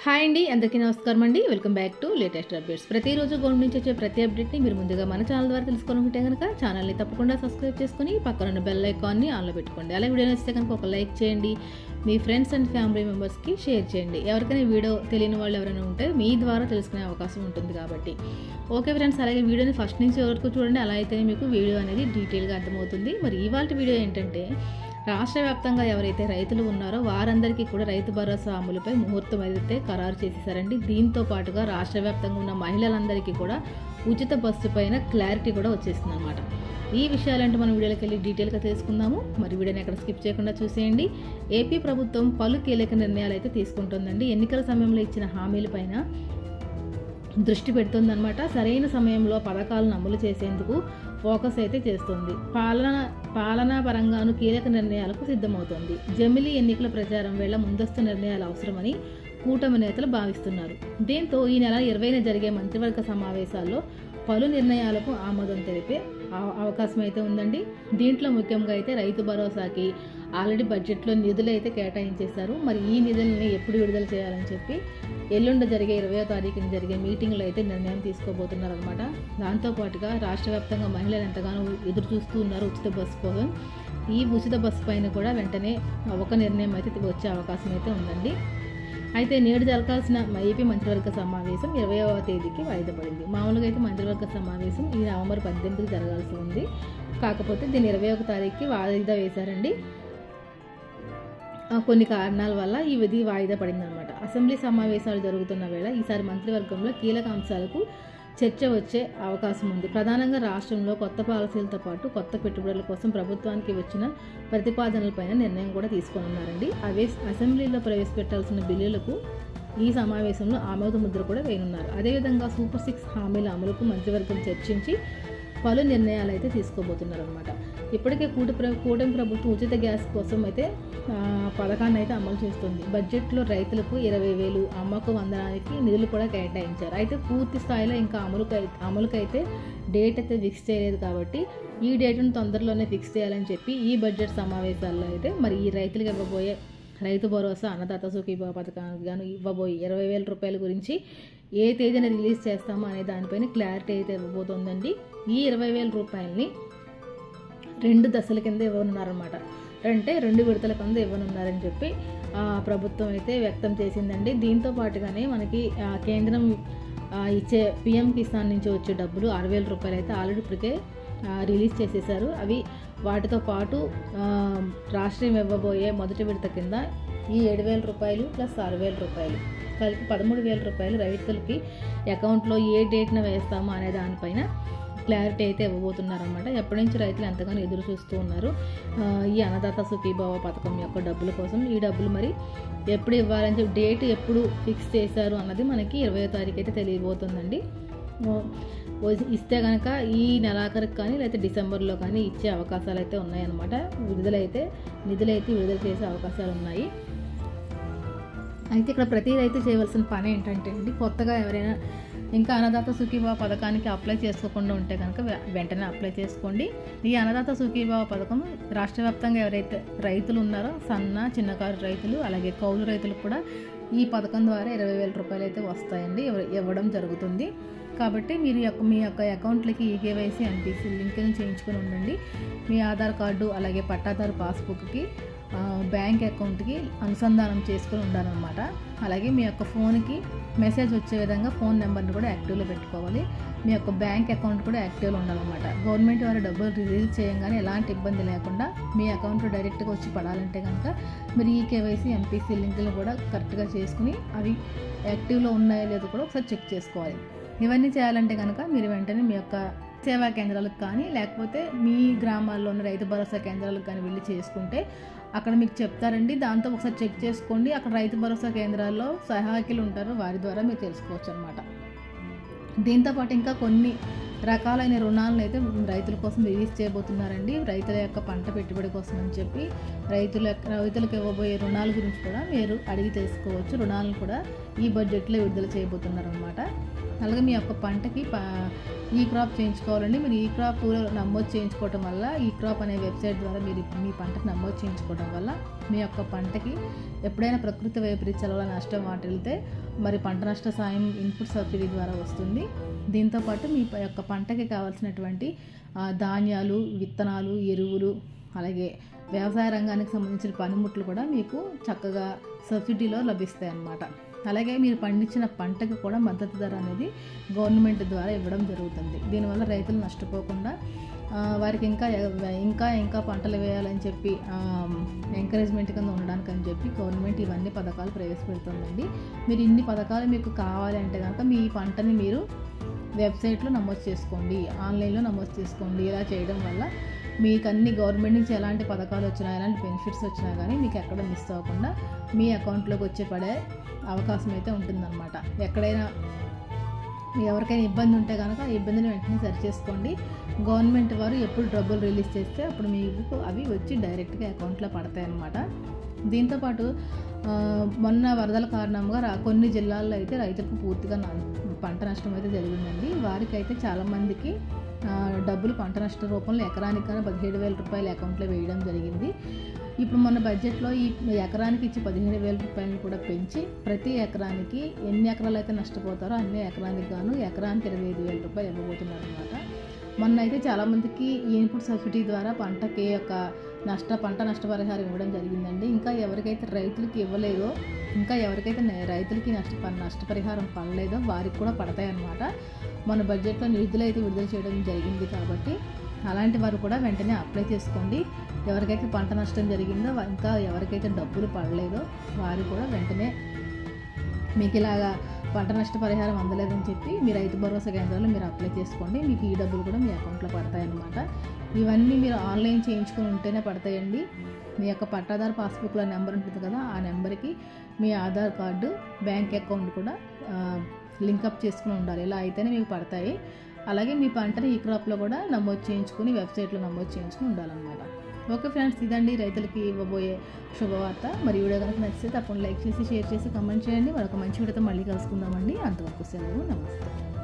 Hi అండి, అందరికీ నమస్కారం అండి. Welcome back to latest updates. ప్రతిరోజు గవర్నమెంట్ నుంచి వచ్చే ప్రతి అప్డేట్ని మీరు ముందుగా మన ఛానల్ ద్వారా తెలుసుకోవాలనుకుంటే కనుక ఛానల్ని తప్పకుండా సబ్స్క్రైబ్ చేసుకుని పక్కన ఉన్న బెల్ ఐకాన్ని ఆన్లో పెట్టుకోండి. అలాగే వీడియో నచ్చితే కనుక ఒక లైక్ చేయండి, మీ ఫ్రెండ్స్ అండ్ ఫ్యామిలీ మెంబర్స్కి షేర్ చేయండి. ఎవరికైనా వీడియో తెలియని వాళ్ళు ఎవరైనా ఉంటే మీ ద్వారా తెలుసుకునే అవకాశం ఉంటుంది కాబట్టి. ఓకే ఫ్రెండ్స్, అలాగే వీడియోని ఫస్ట్ నుంచి వరకు చూడండి, అలా అయితే మీకు వీడియో అనేది డీటెయిల్గా అర్థమవుతుంది. మరి ఇవాళ వీడియో ఏంటంటే, రాష్ట్ర వ్యాప్తంగా ఎవరైతే రైతులు ఉన్నారో వారందరికీ కూడా రైతు భరోసా అమలుపై ముహూర్తం అయితే ఖరారు చేసేసారండి. దీంతో పాటుగా రాష్ట్ర వ్యాప్తంగా ఉన్న మహిళలందరికీ కూడా ఉచిత బస్సు పైన క్లారిటీ కూడా వచ్చేసింది అనమాట. ఈ విషయాలంటే మనం వీడియోలోకి వెళ్ళి డీటెయిల్గా తెలుసుకుందాము. మరి వీడియోని ఎక్కడ స్కిప్ చేయకుండా చూసేయండి. ఏపీ ప్రభుత్వం పలు కీలక నిర్ణయాలు అయితే తీసుకుంటుందండి. ఎన్నికల సమయంలో ఇచ్చిన హామీలపైన దృష్టి పెడుతుందన్నమాట. సరైన సమయంలో పథకాలను అమలు చేసేందుకు ఫోకస్ అయితే చేస్తుంది. పాలనా పరంగాను కీలక నిర్ణయాలకు సిద్ధమవుతోంది. జమిలీ ఎన్నికల ప్రచారం వేళ ముందస్తు నిర్ణయాలు అవసరమని కూటమి నేతలు భావిస్తున్నారు. దీంతో ఈ నెల 20న జరిగే మంత్రివర్గ సమావేశాల్లో పలు నిర్ణయాలకు ఆమోదం తెలిపే అవకాశం అయితే ఉందండి. దీంట్లో ముఖ్యంగా అయితే రైతు భరోసాకి ఆల్రెడీ బడ్జెట్లో నిధులు అయితే కేటాయించేశారు. మరి ఈ నిధులని ఎప్పుడు విడుదల చేయాలని చెప్పి ఎల్లుండ జరిగే 20వ తారీఖున జరిగే మీటింగ్లో అయితే నిర్ణయం తీసుకోబోతున్నారు అనమాట. దాంతోపాటుగా రాష్ట్ర వ్యాప్తంగా మహిళలు ఎంతగానో ఎదురు చూస్తూ ఉన్నారు ఉచిత బస్సు కోసం. ఈ ఉచిత బస్సు పైన కూడా వెంటనే ఒక నిర్ణయం అయితే వచ్చే అవకాశం అయితే ఉందండి. అయితే నేడు జరగాల్సిన ఏపీ మంత్రివర్గ సమావేశం 20వ తేదీకి వాయిదా పడింది. మామూలుగా అయితే మంత్రివర్గ సమావేశం ఈ నవంబర్ 18కి జరగాల్సి ఉంది. కాకపోతే దీన్ని 21వ తారీఖుకి వాయిదా వేశారండి. కొన్ని కారణాల వల్ల ఇది వాయిదా పడిందనమాట. అసెంబ్లీ సమావేశాలు జరుగుతున్న వేళ ఈసారి మంత్రివర్గంలో కీలక అంశాలకు చర్చ వచ్చే అవకాశం ఉంది. ప్రధానంగా రాష్ట్రంలో కొత్త పాలసీలతో పాటు కొత్త పెట్టుబడుల కోసం ప్రభుత్వానికి వచ్చిన ప్రతిపాదనలపైన నిర్ణయం కూడా తీసుకోనున్నారండి. అవే అసెంబ్లీలో ప్రవేశపెట్టాల్సిన బిల్లులకు ఈ సమావేశంలో ఆమోద ముద్ర కూడా వేయనున్నారు. అదేవిధంగా సూపర్ 6 హామీల అమలుకు మంత్రివర్గం చర్చించి పలు నిర్ణయాలు అయితే తీసుకోబోతున్నారు అనమాట. ఇప్పటికే కూటమి ప్రభుత్వం ఉచిత గ్యాస్ కోసం అయితే పథకాన్ని అయితే అమలు చేస్తుంది. బడ్జెట్లో రైతులకు 20,000 అమ్మకు వందనానికి నిధులు కూడా కేటాయించారు. అయితే పూర్తి స్థాయిలో ఇంకా అమలుకైతే డేట్ అయితే ఫిక్స్ చేయలేదు కాబట్టి ఈ డేట్ను తొందరలోనే ఫిక్స్ చేయాలని చెప్పి ఈ బడ్జెట్ సమావేశాల్లో అయితే మరి ఈ రైతులకు ఇవ్వబోయే రైతు భరోసా అన్నదాత సుఖీభావ పథకానికి గాను ఇవ్వబోయే 20,000 రూపాయల గురించి ఏ తేదీన రిలీజ్ చేస్తామో అనే దానిపైన క్లారిటీ అయితే ఇవ్వబోతోందండి. ఈ 20,000 రూపాయలని 2 దశల కింద ఇవ్వనున్నారన్నమాట. అంటే 2 విడతల కింద ఇవ్వనున్నారని చెప్పి ప్రభుత్వం అయితే వ్యక్తం చేసిందండి. దీంతో పాటుగానే మనకి కేంద్రం ఇచ్చే PM కిసాన్ నుంచి వచ్చే డబ్బులు 6,000 రూపాయలు అయితే ఆల్రెడీ ఇప్పటికే రిలీజ్ చేసేసారు. అవి వాటితో పాటు రాష్ట్రం ఇవ్వబోయే మొదటి విడత కింద ఈ 7,000 రూపాయలు ప్లస్ 6,000 రూపాయలు కలిపి 13,000 రూపాయలు రైతులకి అకౌంట్లో ఏ డేట్న వేస్తామో అనే దానిపైన క్లారిటీ అయితే ఇవ్వబోతున్నారన్నమాట. ఎప్పటి నుంచి రైతులు ఎంతగానో ఎదురు చూస్తూ ఉన్నారు ఈ అన్నదాత సుఖీభావ పథకం యొక్క డబ్బుల కోసం. ఈ డబ్బులు మరి ఎప్పుడు ఇవ్వాలని చెప్పి డేట్ ఎప్పుడు ఫిక్స్ చేశారు అన్నది మనకి 20వ తారీఖు అయితే తెలియబోతుందండి. ఇస్తే కనుక ఈ నెలాఖరికి కానీ లేకపోతే డిసెంబర్లో కానీ ఇచ్చే అవకాశాలు అయితే ఉన్నాయన్నమాట. నిధులైతే విడుదల చేసే అవకాశాలు ఉన్నాయి. అయితే ఇక్కడ ప్రతి రైతు చేయవలసిన పని ఏంటంటే అండి, కొత్తగా ఎవరైనా ఇంకా అన్నదాత సుఖీభావ పథకానికి అప్లై చేసుకోకుండా ఉంటే కనుక వెంటనే అప్లై చేసుకోండి. ఈ అన్నదాత సుఖీభావ పథకం రాష్ట్ర వ్యాప్తంగా ఎవరైతే రైతులు ఉన్నారో చిన్నకారు రైతులు అలాగే కౌలు రైతులకు కూడా ఈ పథకం ద్వారా 20,000 రూపాయలు అయితే వస్తాయండి, ఇవ్వడం జరుగుతుంది. కాబట్టి మీరు మీ యొక్క అకౌంట్లకి ఈకేవైసీ NPC లింకులను చేయించుకొని ఉండండి. మీ ఆధార్ కార్డు అలాగే పట్టాదారు పాస్బుక్కి బ్యాంక్ అకౌంట్కి అనుసంధానం చేసుకొని ఉండాలన్నమాట. అలాగే మీ యొక్క ఫోన్కి మెసేజ్ వచ్చే విధంగా ఫోన్ నెంబర్ని కూడా యాక్టివ్లో పెట్టుకోవాలి. మీ యొక్క బ్యాంక్ అకౌంట్ కూడా యాక్టివ్లో ఉండాలన్నమాట. గవర్నమెంట్ వారు డబ్బులు రిలీజ్ చేయగానే ఎలాంటి ఇబ్బంది లేకుండా మీ అకౌంట్లో డైరెక్ట్గా వచ్చి పడాలంటే కనుక మీరు ఈ KYC NPC లింకులు కూడా కరెక్ట్గా చేసుకుని అవి యాక్టివ్లో ఉన్నాయో లేదో కూడా ఒకసారి చెక్ చేసుకోవాలి. ఇవన్నీ చేయాలంటే కనుక మీరు వెంటనే మీ యొక్క సేవా కేంద్రాలకు కానీ లేకపోతే మీ గ్రామాల్లో ఉన్న రైతు భరోసా కేంద్రాలకు కానీ వెళ్ళి చేసుకుంటే అక్కడ మీకు చెప్తారండి. దాంతో ఒకసారి చెక్ చేసుకోండి. అక్కడ రైతు భరోసా కేంద్రాల్లో సహాయకులు ఉంటారు, వారి ద్వారా మీరు తెలుసుకోవచ్చు అనమాట. దీంతోపాటు ఇంకా కొన్ని రకాలైన రుణాలను అయితే రైతుల కోసం రిలీజ్ చేయబోతున్నారండి. రైతుల యొక్క పంట పెట్టుబడి కోసం అని చెప్పి రైతులకు ఇవ్వబోయే రుణాల గురించి కూడా మీరు అడిగి తెలుసుకోవచ్చు. రుణాలను కూడా ఈ బడ్జెట్లో విడుదల చేయబోతున్నారు అనమాట. అలాగే మీ యొక్క పంటకి ఈ క్రాప్ చేయించుకోవాలండి. మీరు ఈ క్రాప్ నమోదు చేయించుకోవడం వల్ల, ఈ క్రాప్ అనే వెబ్సైట్ ద్వారా మీరు మీ పంటకు నమోదు చేయించుకోవడం వల్ల మీ యొక్క పంటకి ఎప్పుడైనా ప్రకృతి వైపరీత్యాల వల్ల నష్టం వాటిల్తే మరి పంట నష్ట సాయం ఇన్పుట్ సబ్సిడీ ద్వారా వస్తుంది. దీంతోపాటు మీ యొక్క పంటకి కావాల్సినటువంటి ధాన్యాలు, విత్తనాలు, ఎరువులు, అలాగే వ్యవసాయ రంగానికి సంబంధించిన పనిముట్లు కూడా మీకు చక్కగా సబ్సిడీలో లభిస్తాయి అన్నమాట. అలాగే మీరు పండించిన పంటకు కూడా మద్దతు ధర అనేది గవర్నమెంట్ ద్వారా ఇవ్వడం జరుగుతుంది. దీనివల్ల రైతులు నష్టపోకుండా వారికి ఇంకా పంటలు వేయాలని చెప్పి ఎంకరేజ్మెంట్ కింద ఉండడానికి అని చెప్పి గవర్నమెంట్ ఇవన్నీ పథకాలు ప్రవేశపెడుతుందండి. మీరు ఇన్ని పథకాలు మీకు కావాలి అంటే కనుక మీ పంటని మీరు వెబ్సైట్లో నమోదు చేసుకోండి, ఆన్లైన్లో నమోదు చేసుకోండి. ఇలా చేయడం వల్ల మీకు అన్ని గవర్నమెంట్ నుంచి ఎలాంటి పథకాలు వచ్చినా, ఎలాంటి బెనిఫిట్స్ వచ్చినా కానీ మీకు ఎక్కడ మిస్ అవ్వకుండా మీ అకౌంట్లోకి పడే అవకాశం అయితే ఉంటుందన్నమాట. ఎక్కడైనా ఎవరికైనా ఇబ్బంది ఉంటే కనుక ఆ ఇబ్బందిని వెంటనే సరి చేసుకోండి. గవర్నమెంట్ వారు ఎప్పుడు డబ్బులు రిలీజ్ చేస్తే అప్పుడు మీకు అవి వచ్చి డైరెక్ట్గా అకౌంట్లో పడతాయి అన్నమాట. దీంతోపాటు మొన్న వరదల కారణంగా కొన్ని జిల్లాల్లో అయితే రైతులకు పూర్తిగా పంట నష్టం అయితే జరిగిందండి. వారికైతే చాలామందికి డబ్బులు పంట నష్ట రూపంలో ఎకరానికి 17,000 రూపాయలు అకౌంట్లో వేయడం జరిగింది. ఇప్పుడు మన బడ్జెట్లో ఈ ఎకరానికి ఇచ్చి 17,000 రూపాయలను కూడా పెంచి ప్రతి ఎకరానికి ఎన్ని ఎకరాలు అయితే నష్టపోతారో అన్ని ఎకరానికి ఎకరానికి 25,000 రూపాయలు ఇవ్వబోతున్నారు అనమాట. మొన్న అయితే చాలామందికి ఇన్పుట్ సబ్సిడీ ద్వారా పంటకి పంట నష్టపరిహారం ఇవ్వడం జరిగిందండి. ఇంకా ఎవరికైతే రైతులకి ఇవ్వలేదో, ఇంకా ఎవరికైతే రైతులకి నష్టపరిహారం పడలేదో వారికి కూడా పడతాయి అన్నమాట. మన బడ్జెట్లో నిధులు అయితే విడుదల చేయడం జరిగింది కాబట్టి అలాంటి వారు కూడా వెంటనే అప్లై చేసుకోండి. ఎవరికైతే పంట నష్టం జరిగిందో, ఇంకా ఎవరికైతే డబ్బులు పడలేదో వారు కూడా వెంటనే మీకు ఇలాగా పంట నష్ట పరిహారం అందలేదని చెప్పి మీ రైతు భరోసా కేంద్రాల్లో మీరు అప్లై చేసుకోండి. మీకు ఈ డబ్బులు కూడా మీ అకౌంట్లో పడతాయన్నమాట. ఇవన్నీ మీరు ఆన్లైన్ చేయించుకొని ఉంటేనే పడతాయండి. మీ యొక్క పట్టాదారు పాస్బుక్లో నెంబర్ ఉంటుంది కదా, ఆ నెంబర్కి మీ ఆధార్ కార్డు, బ్యాంక్ అకౌంట్ కూడా లింకప్ చేసుకుని ఉండాలి. ఇలా అయితేనే మీకు పడతాయి. అలాగే మీ పంటని ఈ క్రాప్లో కూడా నమోదు చేయించుకుని వెబ్సైట్లో నమోదు చేయించుకుని ఉండాలన్నమాట. ఓకే ఫ్రెండ్స్, ఇదండి రైతులకి ఇవ్వబోయే శుభవార్త. మరి వీడియో కనుక నచ్చితే తప్పకుండా లైక్ చేసి, షేర్ చేసి, కామెంట్ చేయండి. మరొక మంచి వీడియోతో మళ్ళీ కలుసుకుందామండి. అంతవరకు సెలవు, నమస్తే.